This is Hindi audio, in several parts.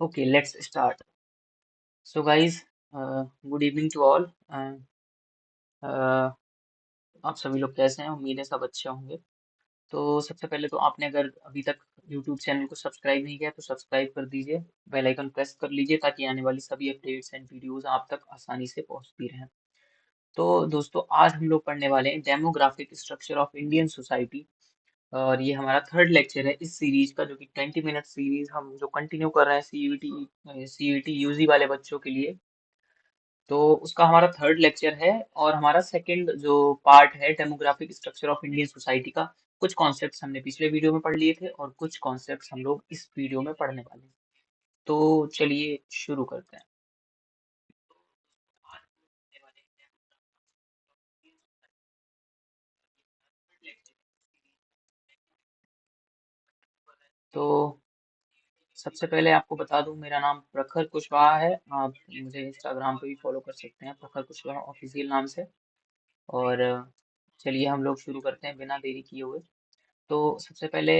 Okay, let's start. So, guys, good evening to all. Uh, आप सभी लोग कैसे हैं? उम्मीद है सब अच्छे होंगे। तो सबसे पहले तो आपने अगर अभी तक YouTube चैनल को सब्सक्राइब नहीं किया तो सब्सक्राइब कर दीजिए, बेल आइकन प्रेस कर लीजिए ताकि आने वाली सभी अपडेट्स एंड वीडियोस आप तक आसानी से पहुंचती रहें। तो दोस्तों आज हम लोग पढ़ने वाले हैं demographic structure of Indian society और ये हमारा थर्ड लेक्चर है इस सीरीज का जो कि 20 मिनट सीरीज हम जो कंटिन्यू कर रहे हैं सीयूईटी यूजी वाले बच्चों के लिए। तो उसका हमारा थर्ड लेक्चर है और हमारा सेकंड जो पार्ट है demographic structure of Indian society का कुछ कॉन्सेप्ट्स हमने पिछले वीडियो में पढ़ लिए थे और कुछ कॉन्सेप्ट्स हम लोग इस वीडियो में पढ़ने वाले हैं। तो चलिए शुरू करते हैं। तो सबसे पहले आपको बता दूं मेरा नाम प्रखर कुशवाहा है। आप मुझे इंस्टाग्राम पे भी फॉलो कर सकते हैं प्रखर कुशवाहा ऑफिशियल नाम से। और चलिए हम लोग शुरू करते हैं बिना देरी किए हुए। तो सबसे पहले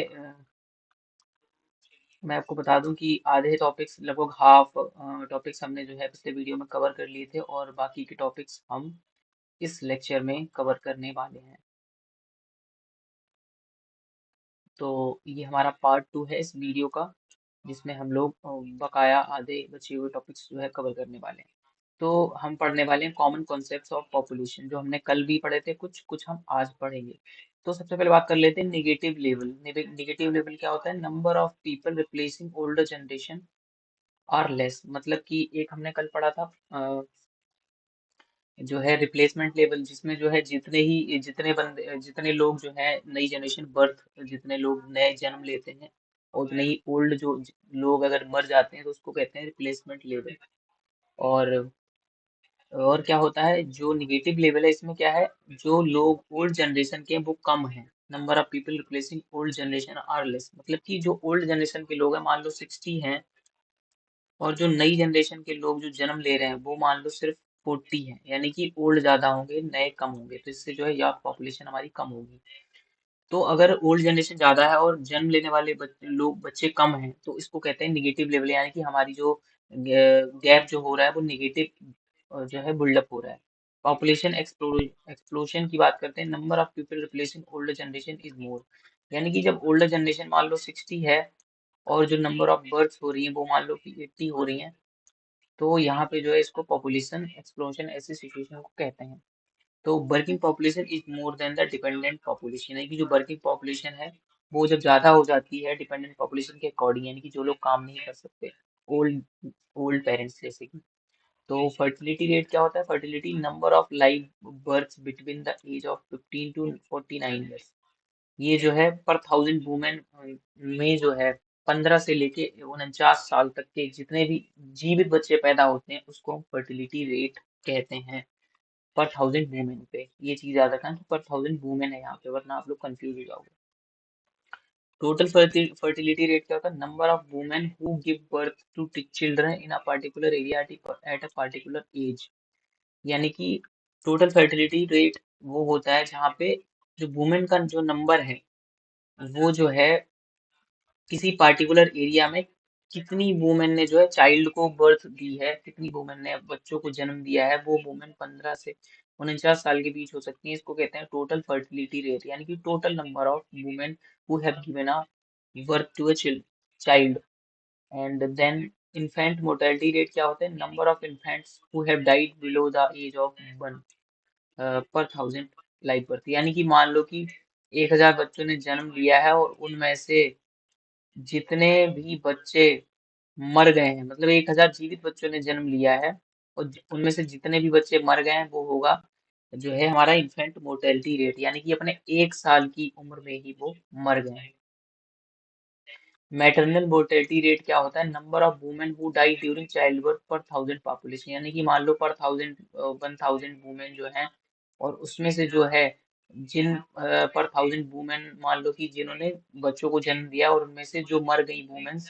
मैं आपको बता दूं कि आधे टॉपिक्स लगभग हाफ टॉपिक्स हमने जो है पिछले वीडियो में कवर कर लिए थे और बाकी के टॉपिक्स हम इस लेक्चर में कवर करने वाले हैं। तो ये हमारा पार्ट 2 है इस वीडियो का जिसमें हम लोग बकाया आधे बचे हुए टॉपिक्स जो है कवर करने वाले हैं। तो हम पढ़ने वाले हैं कॉमन कॉन्सेप्ट्स ऑफ पॉपुलेशन जो हमने कल भी पढ़े थे, कुछ कुछ हम आज पढ़ेंगे। तो सबसे पहले बात कर लेते हैं निगेटिव लेवल। निगेटिव लेवल क्या होता है? Number of people replacing older generation are less. मतलब कि एक हमने कल पढ़ा था जो है रिप्लेसमेंट लेवल, जिसमें जो है जितने लोग जो है नई जनरेशन बर्थ, जितने लोग नए जन्म लेते हैं और उतने ही ओल्ड लोग अगर मर जाते हैं तो उसको कहते हैं रिप्लेसमेंट लेवल। और और क्या होता है जो निगेटिव लेवल है इसमें क्या है? जो लोग ओल्ड जनरेशन के हैं वो कम है। Number of people replacing old generation are less. मतलब कि जो ओल्ड जनरेशन के लोग हैं मान लो 60 हैं और जो नई जनरेशन के लोग जो जन्म ले रहे हैं वो मान लो सिर्फ 40 है, यानी कि ओल्ड ज्यादा होंगे नए कम होंगे, तो इससे जो है या पॉपुलेशन हमारी कम होगी। तो अगर ओल्ड जनरेशन ज्यादा है और जन्म लेने वाले बच्चे कम हैं तो इसको कहते हैं निगेटिव लेवल, यानी कि हमारी जो गैप जो हो रहा है वो निगेटिव जो है बिल्डअप हो रहा है। पॉपुलेशन एक्सप्लोशन की बात करते हैं। Number of people replacing older generation is more. यानी कि जब ओल्डर जनरेशन मान लो 60 है और जो नंबर ऑफ बर्थ हो रही है वो मान लो कि 80 हो रही है, तो यहाँ पे जो है इसको पॉपुलेशन एक्सप्लोजन ऐसी सिचुएशन को कहते हैं। तो working population is more than the dependent population, यानी कि जो वर्किंग पॉपुलेशन है वो जब ज्यादा हो जाती है डिपेंडेंट पॉपुलेशन के अकॉर्डिंग, यानी कि जो लोग काम नहीं कर सकते, ओल्ड ओल्ड पेरेंट्स जैसे कि। तो फर्टिलिटी रेट क्या होता है? Fertility number of live birth between the age of 15 to 49 years. ये जो है पर थाउजेंड वुमेन में जो है 15 से लेके 49 साल तक के जितने भी जीवित बच्चे पैदा होते हैं उसको हम फर्टिलिटी रेट कहते हैं। पर थाउजेंड वुमेन पे ये चीज याद रखना कि पर थाउजेंड वुमेन है यहाँ पे, वरना आप लोग कंफ्यूज हो जाओगे। टोटल फर्टिलिटी रेट क्या होता है? Number of women who give birth to children in a particular area at a particular age. यानी कि टोटल फर्टिलिटी रेट वो होता है जहाँ पे जो वुमेन का जो नंबर है वो जो है किसी पार्टिकुलर एरिया में कितनी वुमेन ने जो है चाइल्ड को बर्थ दी है, कितनी वुमेन ने बच्चों को जन्म दिया है, वो वुमेन 15 से 49 साल के बीच हो सकती है। इसको कहते हैं टोटल फर्टिलिटी रेट, यानी कि total number of women who have given a birth to a child. And then infant mortality rate क्या होता है? Number of infants who have died below the age of 1 per thousand live birth. यानी कि मान लो कि 1000 बच्चों ने जन्म लिया है और उनमें से जितने भी बच्चे मर गए हैं, मतलब 1000 जीवित बच्चों ने जन्म लिया है और उनमें से जितने भी बच्चे मर गए हैं वो होगा जो है हमारा इन्फेंट मोर्टेलिटी रेट, यानी कि अपने 1 साल की उम्र में ही वो मर गए हैं। मैटरनल मोर्टेलिटी रेट क्या होता है? Number of women who die during child birth per thousand population. यानी कि मान लो पर थाउजेंड 1000 वुमेन जो हैं और उसमें से जो है जिन पर थाउजेंड वुमेन मान लो कि जिन्होंने बच्चों को जन्म दिया और उनमें से जो मर गई वुमेन्स,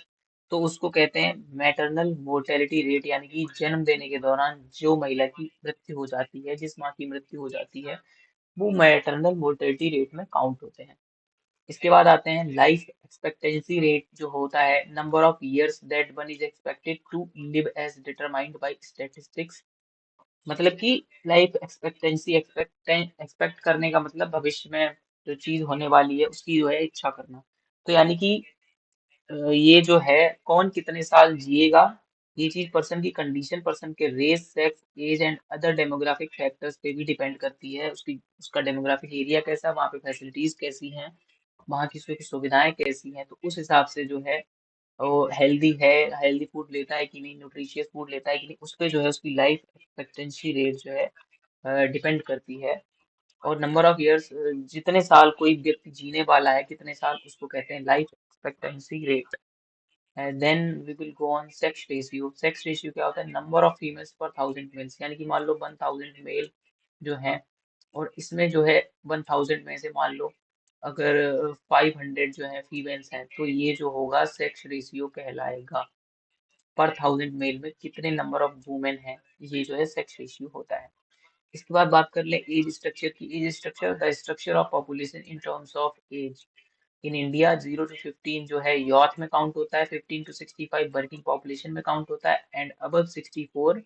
तो उसको कहते हैं मैटरनल मोर्टेलिटी रेट। यानी कि जन्म देने के दौरान जो महिला की मृत्यु हो जाती है, जिस माँ की मृत्यु हो जाती है, वो मैटरनल मोर्टेलिटी रेट में काउंट होते हैं। इसके बाद आते हैं लाइफ एक्सपेक्टेंसी रेट जो होता है, number of years that one is expected to live as determined by statistics. मतलब कि लाइफ एक्सपेक्टेंसी, एक्सपेक्ट करने का मतलब भविष्य में जो चीज होने वाली है उसकी जो है इच्छा करना। तो यानी कि ये जो है कौन कितने साल जिएगा, ये चीज पर्सन की कंडीशन, पर्सन के race, sex, age and other demographic factors पे भी डिपेंड करती है। उसकी उसका डेमोग्राफिक एरिया कैसा है, वहाँ पे फैसिलिटीज कैसी हैं, वहाँ की सुविधाएं कैसी हैं, तो उस हिसाब से जो है वो हेल्दी है, हेल्दी फूड लेता है कि नहीं, न्यूट्रिशियस फूड लेता है कि नहीं, उस पे जो है उसकी लाइफ एक्सपेक्टेंसी रेट जो है डिपेंड करती है। और नंबर ऑफ इयर्स, जितने साल कोई व्यक्ति जीने वाला है, कितने साल, उसको कहते हैं life expectancy rate. Then we will go on sex ratio. Sex ratio क्या होता है, number of females per thousand males. यानी कि मान लो 1000 मेल जो है, और इसमें जो है 1000 में से मान लो अगर 500 जो है फीमेल्स हैं, तो ये जो होगा सेक्स रेशियो कहलाएगा। पर 1000 मेल में कितने नंबर ऑफ वुमेन हैं, ये जो है सेक्स रेशियो होता है। इसके बाद बात कर ले एज स्ट्रक्चर की। Age structure, the structure of population in terms of age. In India 0 to 15 जो है यॉथ में काउंट होता है, 15 to 65 वर्किंग पॉपुलेशन में काउंट होता है, and above 64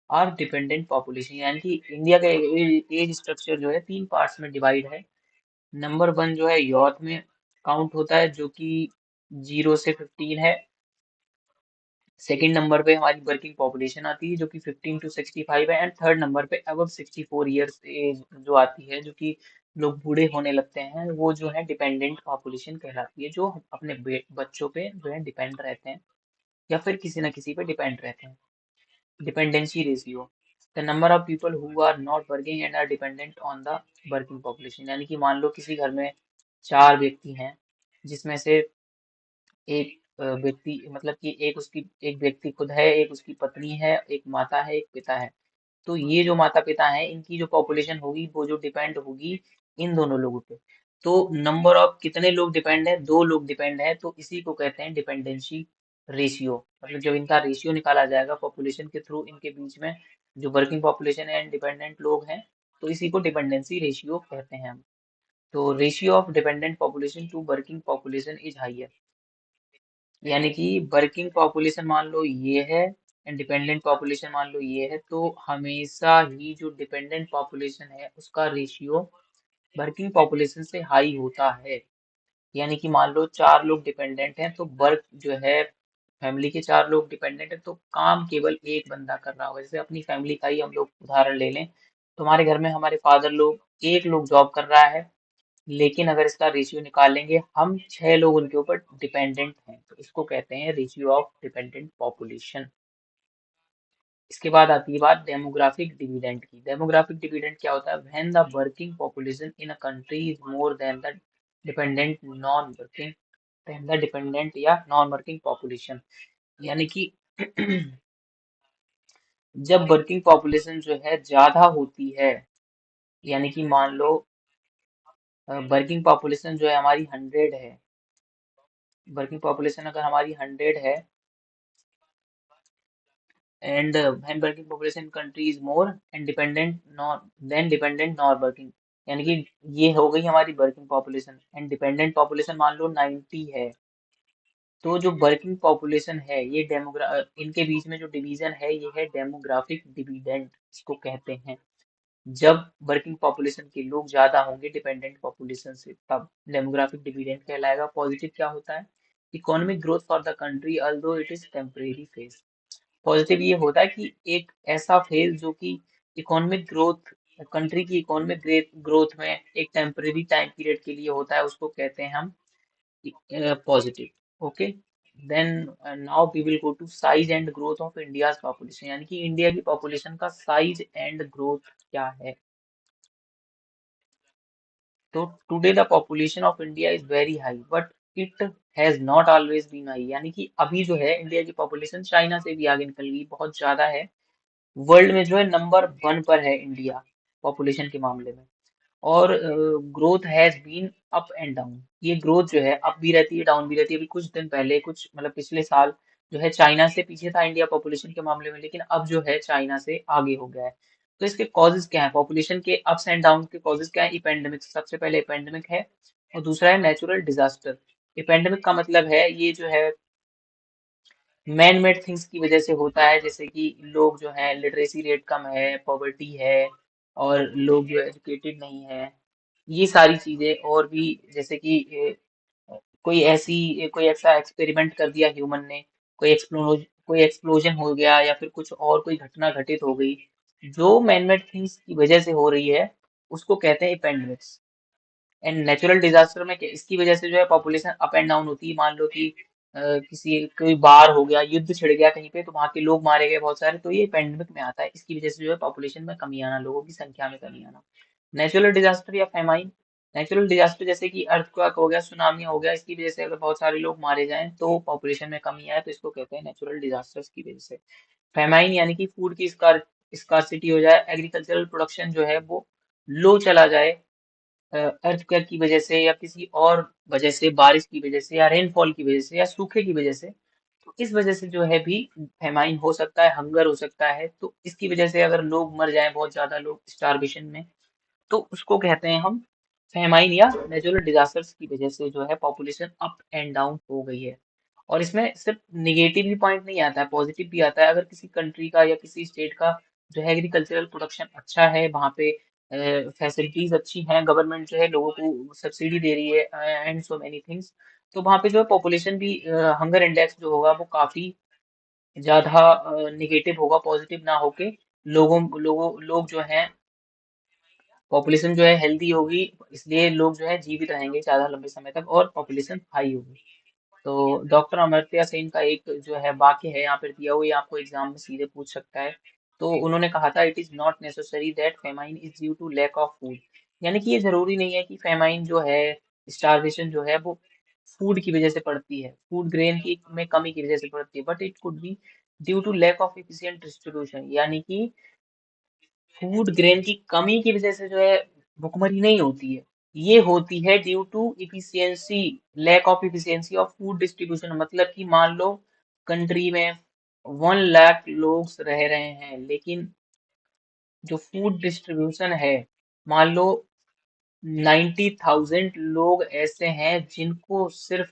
are dependent population. यानी कि इंडिया का एज स्ट्रक्चर जो है 3 पार्ट्स में डिवाइड है। नंबर 1 जो है यॉथ में काउंट होता है, जो कि 0 से 15 है। सेकंड नंबर पे हमारी वर्किंग पॉपुलेशन आती है, जो कि 15 to 65 है। एंड थर्ड नंबर पे अबव 64 ईयर्स एज जो आती है, जो कि लोग बूढ़े होने लगते हैं, वो जो है डिपेंडेंट पॉपुलेशन कहलाती है, जो अपने बच्चों पे जो है डिपेंड रहते हैं, या फिर किसी ना किसी पे डिपेंड रहते हैं। Dependency ratio, the number of people who are not working and are dependent on the working population. यानी कि मान लो किसी घर में 4 व्यक्ति हैं, जिसमें से एक व्यक्ति, मतलब कि एक उसकी, एक व्यक्ति खुद है, एक उसकी पत्नी है, एक माता है, एक पिता है। तो ये जो माता पिता हैं, इनकी जो पॉपुलेशन होगी वो जो डिपेंड होगी इन दोनों लोगों पे। तो नंबर ऑफ कितने लोग डिपेंड है, 2 लोग डिपेंड है, तो इसी को कहते हैं डिपेंडेंसी रेशियो। मतलब जब इनका रेशियो निकाला जाएगा पॉपुलेशन के थ्रू, इनके बीच में जो वर्किंग पॉपुलेशन है, इंडिपेंडेंट लोग हैं, तो इसी को डिपेंडेंसी रेशियो कहते हैं हम। तो ratio of dependent population to working population is higher. यानी कि वर्किंग पॉपुलेशन मान लो ये है, एंड डिपेंडेंट पॉपुलेशन मान लो ये है, तो हमेशा ही जो डिपेंडेंट पॉपुलेशन है उसका रेशियो वर्किंग पॉपुलेशन से हाई होता है। यानी कि मान लो 4 लोग डिपेंडेंट हैं, तो वर्क जो है, फैमिली के 4 लोग डिपेंडेंट है, तो काम केवल एक बंदा कर रहा होगा। जैसे अपनी फैमिली का ही हम लोग उदाहरण ले लें, तुम्हारे घर में हमारे फादर लोग, एक लोग जॉब कर रहा है, लेकिन अगर इसका रेशियो निकालेंगे, हम 6 लोग उनके ऊपर डिपेंडेंट हैं, तो इसको कहते हैं रेशियो ऑफ डिपेंडेंट पॉपुलेशन। इसके बाद आती है बात डेमोग्राफिक डिविडेंड की। डेमोग्राफिक डिविडेंड क्या होता है, when the working population in a country is more than the dependent non working, than the dependent या नॉन वर्किंग पॉपुलेशन। यानी कि जब वर्किंग पॉपुलेशन जो है ज्यादा होती है, यानी कि मान लो वर्किंग पॉपुलेशन जो है हमारी 100 है, वर्किंग पॉपुलेशन अगर हमारी 100 है, and when working population country is more and dependent non then dependent non working। यानी कि ये हो गई हमारी working population, and dependent population मान लो 90 है। तो जो वर्किंग पॉपुलेशन है, ये डेमोग्रा इनके बीच में जो डिवीजन है, ये है डेमोग्राफिक डिविडेंड, इसको कहते हैं। जब वर्किंग पॉपुलेशन के लोग ज्यादा होंगे डिपेंडेंट पॉपुलेशन से, तब डेमोग्राफिक डिविडेंड कहलाएगा। पॉजिटिव क्या होता है, economic growth for the country although it is temporary phase. Positive ये होता है कि एक ऐसा फेज जो कि इकोनॉमिक ग्रोथ, कंट्री की इकोनॉमिक ग्रोथ में एक टेम्परेरी टाइम पीरियड के लिए होता है, उसको कहते हैं हम positive. Okay, then now we will go to size and growth of India's population. यानी कि इंडिया की पॉपुलेशन का साइज एंड ग्रोथ क्या है। तो today the population of India is very high, but it has not always been high. यानी कि अभी जो है इंडिया की पॉपुलेशन चाइना से भी आगे निकल गई, बहुत ज्यादा है। वर्ल्ड में जो है नंबर 1 पर है इंडिया पॉपुलेशन के मामले में। और growth has been up and down. ये ग्रोथ जो है अप भी रहती है, डाउन भी रहती है। अभी कुछ दिन पहले, कुछ मतलब पिछले साल जो है चाइना से पीछे था इंडिया पॉपुलेशन के मामले में, लेकिन अब जो है चाइना से आगे हो गया है। तो इसके कॉजेज क्या है, पॉपुलेशन के अप्स एंड डाउन के कॉजेज क्या है। पेंडेमिक, सबसे पहले पेंडेमिक है, और दूसरा है नेचुरल डिजास्टर। ये पेंडेमिक का मतलब है ये जो है मैन मेड थिंग्स की वजह से होता है, जैसे कि लोग जो है लिटरेसी रेट कम है, पॉवर्टी है, और लोग जो एजुकेटेड नहीं है, ये सारी चीजें। और भी जैसे कि कोई ऐसा एक्सपेरिमेंट कर दिया ह्यूमन ने, कोई एक्सप्लोजन हो गया, या फिर कुछ और कोई घटना घटित हो गई जो मैन मेड थिंग्स की वजह से हो रही है, उसको कहते हैं पेंडेमिक्स। एंड नेचुरल डिजास्टर में इसकी वजह से जो है पॉपुलेशन अप एंड डाउन होती है। मान लो कि किसी कोई बार हो गया, युद्ध छिड़ गया कहीं पे, तो वहां के लोग मारे गए बहुत सारे, तो ये पेंडेमिक में आता है। इसकी वजह से जो है पॉपुलेशन में कमी आना, लोगों की संख्या में कमी आना। नेचुरल डिजास्टर या फेमाइन, नेचुरल डिजास्टर जैसे कि अर्थक्वेक हो गया, सुनामी हो गया, इसकी वजह से अगर बहुत सारे लोग मारे जाएं तो पॉपुलेशन में कमी आए, तो इसको कहते हैं नेचुरल डिजास्टर्स की वजह से। फेमाइन यानी कि फूड की स्कार्सिटी हो जाए, एग्रीकल्चरल प्रोडक्शन जो है वो लो चला जाए, अर्थक्वेक की वजह से या किसी और वजह से, बारिश की वजह से या रेनफॉल की वजह से या सूखे की वजह से, तो इस वजह से जो है भी फेमाइन हो सकता है, हंगर हो सकता है। तो इसकी वजह से अगर लोग मर जाएं, बहुत ज्यादा लोग स्टारवेशन में, तो उसको कहते हैं हम फेमाइन, या नेचुरल डिजास्टर्स की वजह से जो है पॉपुलेशन अप एंड डाउन हो गई है। और इसमें सिर्फ निगेटिव ही पॉइंट नहीं आता है, पॉजिटिव भी आता है। अगर किसी कंट्री का या किसी स्टेट का जो है एग्रीकल्चरल प्रोडक्शन अच्छा है, वहाँ पे फैसिलिटीज अच्छी हैं, गवर्नमेंट जो है लोगों को सब्सिडी दे रही है, एंड सो मेनी थिंग्स, तो वहाँ पे जो है पॉपुलेशन भी, हंगर इंडेक्स जो होगा वो काफी ज्यादा निगेटिव होगा, पॉजिटिव ना होके लोग जो हैं, पॉपुलेशन जो है हेल्दी होगी, इसलिए लोग जो है जीवित रहेंगे ज्यादा लंबे समय तक, और पॉपुलेशन हाई होगी। तो डॉक्टर अमर्त्य सेन का एक जो है वाक्य है यहाँ पर दिया हुआ, ये आपको एग्जाम में सीधे पूछ सकता है। तो उन्होंने कहा था, it is not necessary that famine is due to lack of food. यानी कि ये जरूरी नहीं है कि फेमाइन जो है, स्टारवेशन जो है वो फूड की वजह से पड़ती है, फूड ग्रेन की में कमी की वजह से पड़ती है, but it could be due to lack of efficient distribution. यानी कि फूड ग्रेन की कमी की वजह से जो है भुखमरी नहीं होती है, ये होती है due to efficiency, lack of efficiency of food distribution. मतलब कि मान लो कंट्री में 1 लाख लोग रह रहे हैं, लेकिन जो फूड डिस्ट्रीब्यूशन है, मान लो 90,000 लोग ऐसे हैं जिनको सिर्फ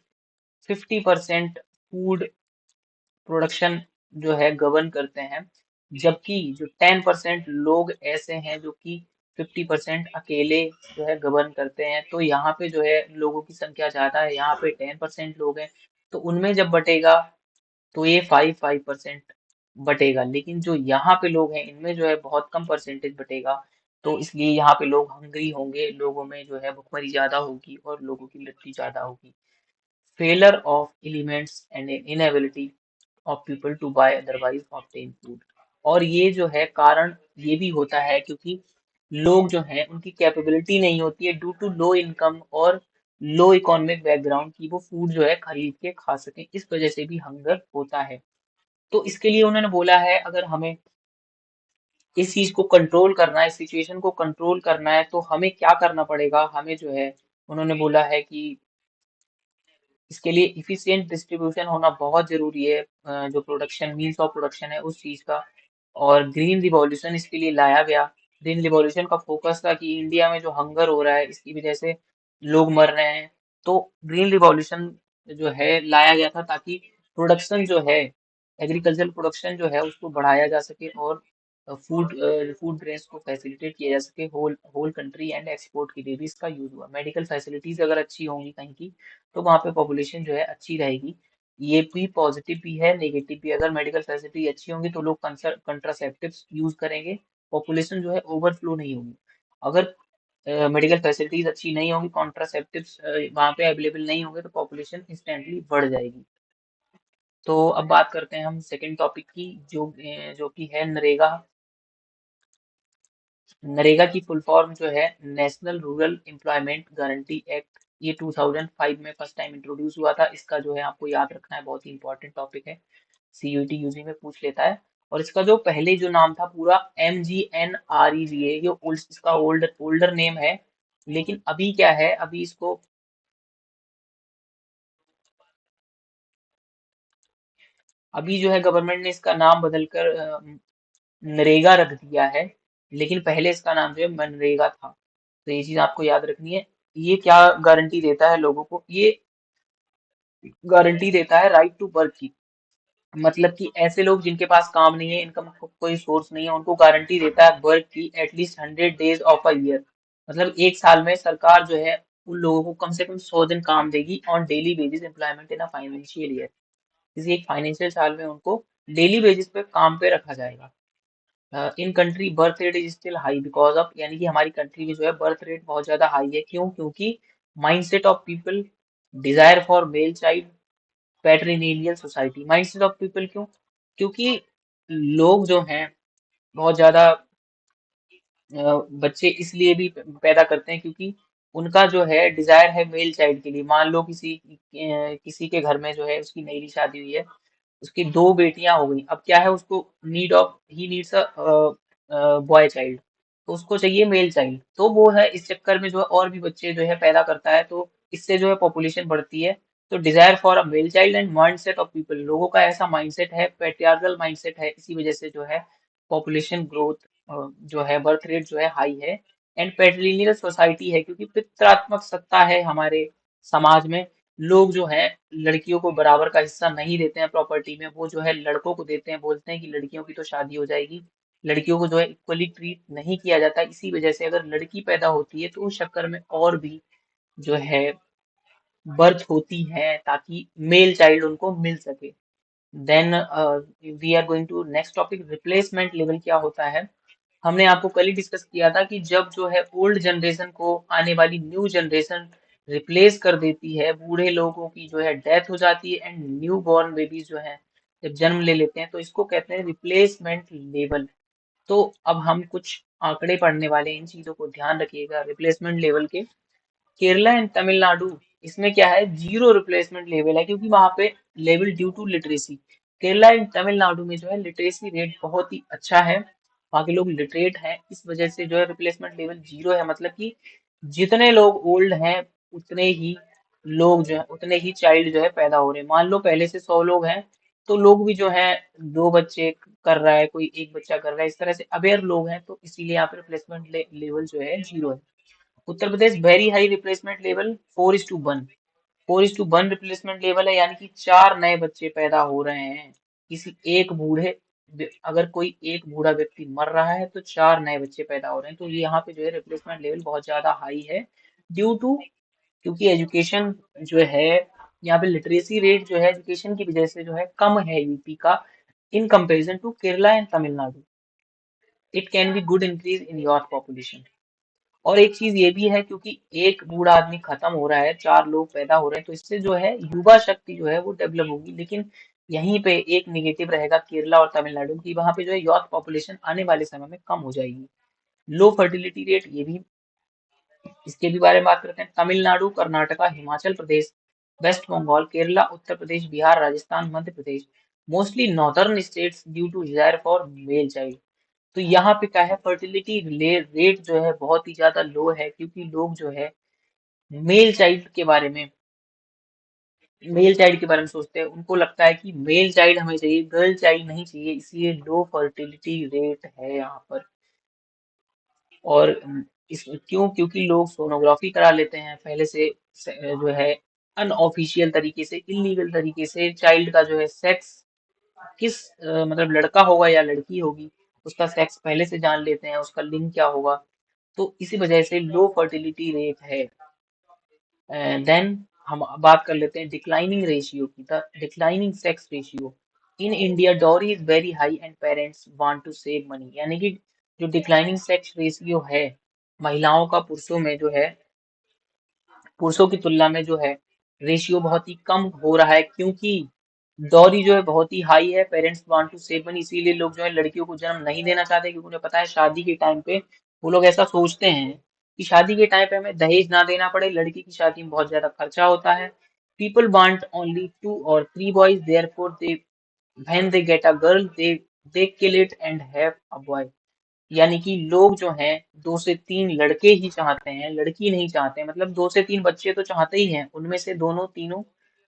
50% फूड प्रोडक्शन जो है गवर्न करते हैं, जबकि जो 10% लोग ऐसे हैं जो कि 50% अकेले जो है गवर्न करते हैं। तो यहाँ पे जो है लोगों की संख्या ज्यादा है, यहाँ पे 10% लोग हैं, तो उनमें जब बटेगा तो ये 5-5% बटेगा। लेकिन जो यहाँ पे लोग हैं इनमें जो है बहुत कम परसेंटेज बटेगा, तो इसलिए यहाँ पे लोग हंग्री होंगे, लोगों में जो है भुखमरी ज्यादा होगी और लोगों की मृत्यु ज्यादा होगी। Failure of elements and inability of people to buy otherwise obtain food. और ये जो है कारण ये भी होता है क्योंकि लोग जो हैं उनकी कैपेबिलिटी नहीं होती है, ड्यू टू लो इनकम और लो इकोनॉमिक बैकग्राउंड, की वो फूड जो है खरीद के खा सकें, इस वजह से भी हंगर होता है। तो इसके लिए उन्होंने बोला है, अगर हमें इस चीज को कंट्रोल करना है, इस सिचुएशन को कंट्रोल करना है, तो हमें क्या करना पड़ेगा, हमें जो है उन्होंने बोला है कि इसके लिए इफिशिएंट डिस्ट्रीब्यूशन होना बहुत जरूरी है, जो प्रोडक्शन मीन्स ऑफ प्रोडक्शन है उस चीज का। और ग्रीन रिवॉल्यूशन इसके लिए लाया गया। ग्रीन रिवॉल्यूशन का फोकस था कि इंडिया में जो हंगर हो रहा है इसकी वजह से लोग मर रहे हैं, तो ग्रीन रिवॉल्यूशन जो है लाया गया था, ताकि प्रोडक्शन जो है, एग्रीकल्चर प्रोडक्शन जो है उसको बढ़ाया जा सके, और फूड फूड ग्रेन्स को फैसिलिटेट किया जा सके whole whole country, and export के लिए भी इसका यूज हुआ। मेडिकल फैसिलिटीज अगर अच्छी होंगी कहीं की, तो वहाँ पे पॉपुलेशन जो है अच्छी रहेगी। ये भी पॉजिटिव भी है, नेगेटिव भी। अगर मेडिकल फैसिलिटी अच्छी होंगी तो लोग कंट्रासेप्टिव्स यूज करेंगे, पॉपुलेशन जो है ओवरफ्लो नहीं होगी। अगर मेडिकल फैसिलिटीज अच्छी नहीं होंगी, कॉन्ट्रासेप्टिव्स वहाँ पे अवेलेबल नहीं होंगे, तो पॉपुलेशन इंस्टेंटली बढ़ जाएगी। तो अब बात करते हैं हम सेकेंड टॉपिक की, जो कि है नरेगा। नरेगा की फुल फॉर्म जो है national rural employment guarantee act, ये 2005 में फर्स्ट टाइम इंट्रोड्यूस हुआ था। इसका जो है आपको याद रखना है, बहुत ही इंपॉर्टेंट टॉपिक है, सीयूटी यूजी में पूछ लेता है। और इसका जो पहले जो नाम था पूरा MGNREGA, ये इसका ओल्डर नेम है। लेकिन अभी क्या है, अभी इसको, अभी जो है गवर्नमेंट ने इसका नाम बदलकर नरेगा रख दिया है, लेकिन पहले इसका नाम जो है मनरेगा था। तो ये चीज आपको याद रखनी है। ये क्या गारंटी देता है लोगों को? ये गारंटी देता है राइट टू वर्क की। मतलब कि ऐसे लोग जिनके पास काम नहीं है, इनकम कोई सोर्स नहीं है, उनको गारंटी देता है वर्क की at least 100 days of a year. मतलब एक साल में सरकार जो है उन लोगों को कम से कम 100 दिन काम देगी on daily basis employment in a financial year. किसी एक फाइनेंशियल साल में उनको डेली बेसिस पे काम पे रखा जाएगा। In country birth rate is still high because of, यानी कि हमारी कंट्री में जो है बर्थ रेट बहुत ज्यादा हाई है। क्यों? क्योंकि mindset of people, Dzire for male child, पैट्रिलिनियल society. Mindset of people क्यों? क्योंकि लोग जो हैं बहुत ज्यादा बच्चे इसलिए भी पैदा करते हैं क्योंकि उनका जो है डिजायर है मेल चाइल्ड के लिए। मान लो किसी के घर में जो है उसकी नई शादी हुई है, उसकी दो बेटियां हो गई। अब क्या है, उसको need of he needs a boy child, तो उसको चाहिए मेल चाइल्ड। तो वो है इस चक्कर में जो है और भी बच्चे जो है पैदा करता है, तो इससे जो है पॉपुलेशन बढ़ती है। तो desire for a male child and mindset of people, लोगों का ऐसा माइंडसेट है, पैट्रियार्कल माइंडसेट है, इसी वजह से जो है पॉपुलेशन ग्रोथ जो है, बर्थ रेट जो है हाई है। एंड पैट्रिलिनियल सोसाइटी है क्योंकि पितृत्मक सत्ता है हमारे समाज में। लोग जो है लड़कियों को बराबर का हिस्सा नहीं देते हैं प्रॉपर्टी में, वो जो है लड़कों को देते हैं। बोलते हैं कि लड़कियों की तो शादी हो जाएगी, लड़कियों को जो है इक्वली ट्रीट नहीं किया जाता। इसी वजह से अगर लड़की पैदा होती है तो उस चक्कर में और भी जो है बर्थ होती है ताकि मेल चाइल्ड उनको मिल सके। Then we are going to next topic, replacement level क्या होता है। हमने आपको कल ही डिस्कस किया था कि जब जो है ओल्ड जनरेशन को आने वाली न्यू जनरेशन रिप्लेस कर देती है, बूढ़े लोगों की जो है डेथ हो जाती है एंड न्यू बॉर्न बेबीज जो है जब जन्म ले लेते हैं, तो इसको कहते हैं रिप्लेसमेंट लेवल। तो अब हम कुछ आंकड़े पढ़ने वाले हैं, इन चीजों को ध्यान रखिएगा रिप्लेसमेंट लेवल के। केरला एंड तमिलनाडु, इसमें क्या है, जीरो रिप्लेसमेंट लेवल है क्योंकि वहां पे level due to literacy. Kerala and Tamil Nadu में जो है लिटरेसी रेट बहुत ही अच्छा है, वहाँ के लोग लिटरेट हैं, इस वजह से जो है रिप्लेसमेंट लेवल जीरो है। मतलब कि जितने लोग ओल्ड हैं उतने ही लोग जो है उतने ही चाइल्ड जो है पैदा हो रहे हैं। मान लो पहले से 100 लोग हैं, तो लोग भी जो है दो बच्चे कर रहा है, कोई एक बच्चा कर रहा है, इस तरह से अवेयर लोग हैं, तो इसीलिए यहाँ पे रिप्लेसमेंट लेवल जो है जीरो है। Uttar Pradesh very high replacement level 4:1, 4:1 replacement level है, यानी कि चार नए बच्चे पैदा हो रहे हैं। किसी एक बूढ़े अगर कोई एक बूढ़ा व्यक्ति मर रहा है तो चार नए बच्चे पैदा हो रहे हैं। तो ये यहाँ पे जो है रिप्लेसमेंट लेवल बहुत ज्यादा हाई है ड्यू टू, क्योंकि एजुकेशन जो है यहाँ पे लिटरेसी रेट जो है एजुकेशन की वजह से जो है कम है यूपी का in comparison to Kerala and Tamil Nadu. It can be good increase in your population. और एक चीज ये भी है, क्योंकि एक बूढ़ा आदमी खत्म हो रहा है, चार लोग पैदा हो रहे हैं, तो इससे जो है युवा शक्ति जो है वो डेवलप होगी। लेकिन यहीं पे एक निगेटिव रहेगा केरला और तमिलनाडु की, वहां पे जो है यूथ पॉपुलेशन आने वाले समय में कम हो जाएगी। लो फर्टिलिटी रेट, ये भी इसके भी बारे में बात करते हैं। Tamil Nadu, Karnataka, Himachal Pradesh, West Bengal, Kerala, Uttar Pradesh, Bihar, Rajasthan, Madhya Pradesh, mostly northern states due to desire for male child. तो यहाँ पे क्या है, फर्टिलिटी रेट जो है बहुत ही ज्यादा लो है क्योंकि लोग जो है मेल चाइल्ड के बारे में मेल चाइल्ड के बारे में सोचते हैं। उनको लगता है कि मेल चाइल्ड हमें चाहिए, गर्ल चाइल्ड नहीं चाहिए, इसलिए लो फर्टिलिटी रेट है यहाँ पर। और इस क्यों? क्योंकि लोग सोनोग्राफी करा लेते हैं पहले से जो है अनऑफिशियल तरीके से, इलीगल तरीके से चाइल्ड का जो है सेक्स किस मतलब लड़का होगा या लड़की होगी, उसका सेक्स पहले से जान लेते हैं, उसका लिंग क्या होगा। तो इसी वजह से लो फर्टिलिटी रेट है। देन हम बात कर लेते हैं डिक्लाइनिंग रेशियो की। The declining sex ratio in India, dowry is very high and parents want to save money. यानी कि जो डिक्लाइनिंग सेक्स रेशियो है महिलाओं का पुरुषों में जो है, पुरुषों की तुलना में जो है रेशियो बहुत ही कम हो रहा है, क्योंकि डॉरी जो है बहुत ही हाई है, parents want to save money, इसीलिए लोग जो है लड़कियों को जन्म नहीं देना चाहते, क्योंकि उन्हें पता है शादी के टाइम पे वो लोग ऐसा सोचते हैं कि शादी के टाइम पे हमें दहेज ना देना पड़े, लड़की की शादी में बहुत ज्यादा खर्चा होता है। People want only 2 or 3 boys, therefore they when they get a girl they kill it and have a boy। यानी कि लोग जो हैं 2 से 3 लड़के ही चाहते हैं, लड़की नहीं चाहते हैं। मतलब 2 से 3 बच्चे तो चाहते ही हैं, उनमें से दोनों तीनों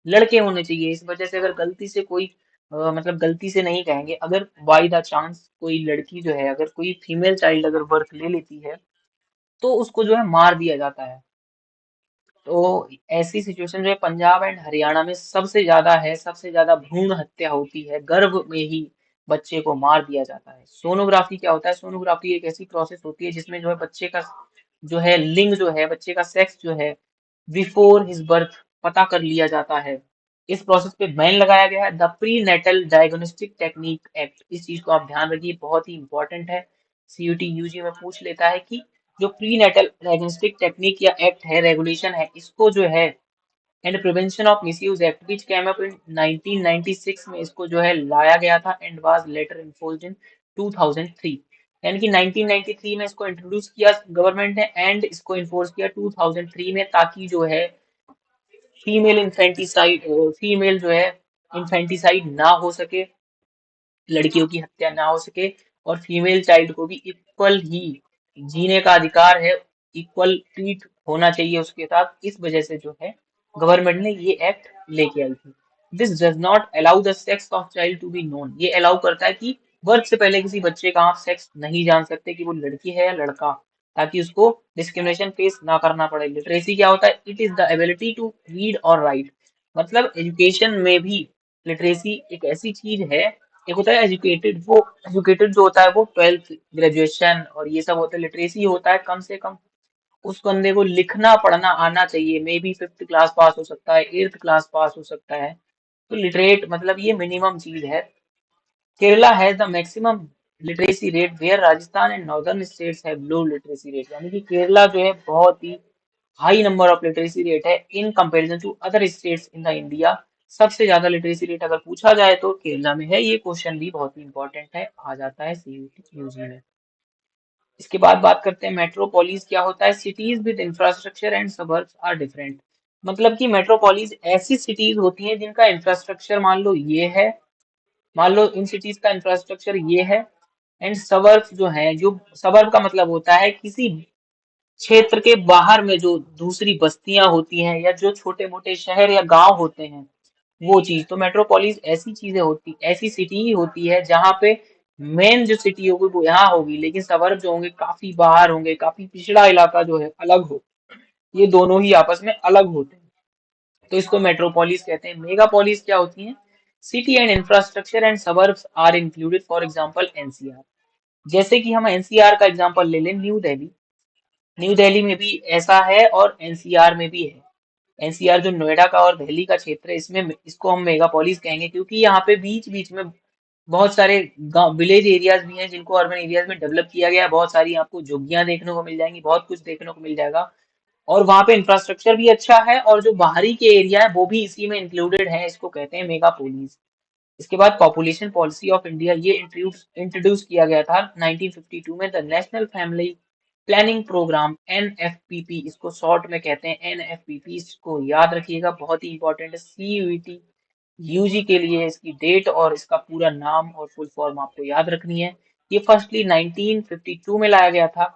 लड़के होने चाहिए। इस वजह से अगर गलती से कोई मतलब गलती से नहीं कहेंगे, अगर बाई द चांस कोई लड़की जो है, अगर कोई फीमेल चाइल्ड अगर बर्थ ले लेती है तो उसको जो है मार दिया जाता है। तो ऐसी सिचुएशन जो है पंजाब एंड हरियाणा में सबसे ज्यादा है, सबसे ज्यादा भ्रूण हत्या होती है, गर्भ में ही बच्चे को मार दिया जाता है। सोनोग्राफी क्या होता है? सोनोग्राफी एक ऐसी प्रोसेस होती है जिसमें जो है बच्चे का जो है लिंग जो है, बच्चे का सेक्स जो है बिफोर हिज बर्थ पता कर लिया जाता है। इस प्रोसेस पे बैन लगाया गया है, the pre natal diagnostic technique act. इस चीज को आप ध्यान रखिए, बहुत ही इंपॉर्टेंट है। सीयूटी यूजी में पूछ लेता है कि जो प्री नेटल डायग्नोस्टिक टेक्निक या एक्ट है, रेगुलेशन है, इसको जो है and prevention of misuse act which came up in 1996 में इसको जो है लाया गया था and was later enforced in 2003। यानी कि 1993 में इसको इंट्रोड्यूस किया गवर्नमेंट ने एंड इसको इन्फोर्स किया 2003 में, ताकि जो है फीमेल इन्फेंटिसाइड, फीमेल जो है इन्फेंटिसाइड ना हो सके, लड़कियों की हत्या ना हो सके, और फीमेल चाइल्ड को भी इक्वल ही जीने का अधिकार है, इक्वल ट्रीट होना चाहिए उसके साथ। इस वजह से जो है गवर्नमेंट ने ये एक्ट लेके आई थी। This does not allow the sex of child to be known. ये अलाउ करता है कि बर्थ से पहले किसी बच्चे का आप सेक्स नहीं जान सकते कि वो लड़की है या लड़का, ताकि उसको डिस्क्रिमिनेशन फेस ना करना पड़े। लिटरेसी क्या होता है? It is the ability to read और राइट। मतलब एजुकेशन में भी लिटरेसी एक ऐसी चीज है। एक होता है एजुकेटेड, वो एजुकेटेड जो होता है वो 12th ग्रेजुएशन और ये सब होता है। लिटरेसी होता है कम से कम उस बंदे को लिखना पढ़ना आना चाहिए, may be 5th class pass हो सकता है, 8th क्लास पास हो सकता है। तो लिटरेट मतलब ये मिनिमम चीज है। Kerala has the maximum literacy rate where Rajasthan and northern states have low literacy rate. यानी कि केरला जो है बहुत ही high number of literacy rate है in comparison to other states in the India. सबसे ज्यादा लिटरेसी रेट अगर पूछा जाए तो केरला में है। ये क्वेश्चन भी बहुत ही इंपॉर्टेंट है, आ जाता है सीयूटी यूजी में। इसके बाद बात करते हैं मेट्रोपोलिस क्या होता है। Cities with infrastructure and suburbs are different. मतलब कि मेट्रोपोलिस ऐसी सिटीज होती हैं जिनका इंफ्रास्ट्रक्चर मान लो ये है, मान लो इन सिटीज का इंफ्रास्ट्रक्चर ये है, एंड सबर्ब्स जो है, जो सबर्ब का मतलब होता है किसी क्षेत्र के बाहर में जो दूसरी बस्तियां होती हैं या जो छोटे मोटे शहर या गांव होते हैं, वो चीज। तो मेट्रोपोलिस ऐसी चीजें होती, ऐसी सिटी ही होती है जहां पे मेन जो सिटी होगी वो यहाँ होगी, लेकिन सबर्ब जो होंगे काफी बाहर होंगे, काफी पिछड़ा इलाका जो है अलग हो। ये दोनों ही आपस में अलग होते हैं, तो इसको मेट्रोपोलिस कहते हैं। मेगापोलिस क्या होती हैं? City and infrastructure and suburbs are included, for example NCR. जैसे कि हम एनसीआर का एग्जांपल ले लें, न्यू दिल्ली। न्यू दिल्ली में भी ऐसा है और एनसीआर में भी है। एनसीआर जो नोएडा का और दिल्ली का क्षेत्र है, इसमें इसको हम मेगापोलिस कहेंगे, क्योंकि यहाँ पे बीच बीच में बहुत सारे गांव विलेज एरियाज भी हैं जिनको अर्बन एरियाज में डेवलप किया गया है। बहुत सारी आपको झुग्गियां देखने को मिल जाएंगी, बहुत कुछ देखने को मिल जाएगा, और वहाँ पे इंफ्रास्ट्रक्चर भी अच्छा है, और जो बाहरी के एरिया है वो भी इसी में इंक्लूडेड है। इसको कहते हैं मेगापोलिस। इसके बाद पॉपुलेशन पॉलिसी ऑफ इंडिया, ये इंट्रोड्यूस किया गया था 1952 में, the national family planning programme NFPP, इसको शॉर्ट में कहते हैं एनएफपीपी। इसको याद रखिएगा, बहुत ही इंपॉर्टेंट है सीयूईटी यूजी के लिए। इसकी डेट और इसका पूरा नाम और फुल फॉर्म आपको याद रखनी है। ये फर्स्टली 1952 में लाया गया था।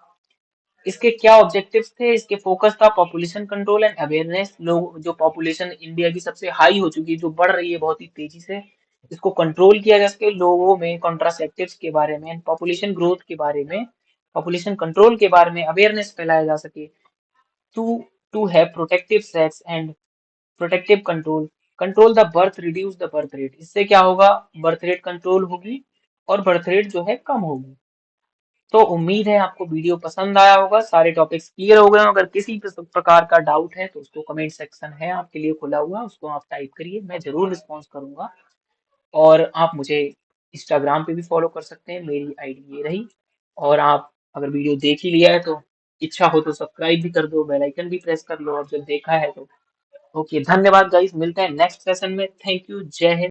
इसके क्या ऑब्जेक्टिव्स थे? इसके फोकस था पॉपुलेशन कंट्रोल एंड अवेयरनेस। लोग जो पॉपुलेशन इंडिया की सबसे हाई हो चुकी है, जो बढ़ रही है बहुत ही तेजी से, इसको कंट्रोल किया जा सके। लोगों में कॉन्ट्रासेप्टिव्स के बारे में, पॉपुलेशन ग्रोथ के बारे में, पॉपुलेशन कंट्रोल के बारे में अवेयरनेस फैलाया जा सके। To to have protective sex and protective control, control the birth, reduce the birth rate. इससे क्या होगा? बर्थ रेट कंट्रोल होगी और बर्थ रेट जो है कम होगी। तो उम्मीद है आपको वीडियो पसंद आया होगा, सारे टॉपिक्स क्लियर हो गए हों। अगर किसी प्रकार का डाउट है तो उसको कमेंट सेक्शन है आपके लिए खुला हुआ, उसको आप टाइप करिए, मैं जरूर रिस्पॉन्स करूंगा। और आप मुझे इंस्टाग्राम पे भी फॉलो कर सकते हैं, मेरी आईडी ये रही। और आप अगर वीडियो देख ही लिया है तो इच्छा हो तो सब्सक्राइब भी कर दो, बेल आइकन भी प्रेस कर लो अब जब देखा है तो। ओके, धन्यवाद गाइस, मिलते हैं नेक्स्ट सेशन में। थैंक यू, जय हिंद।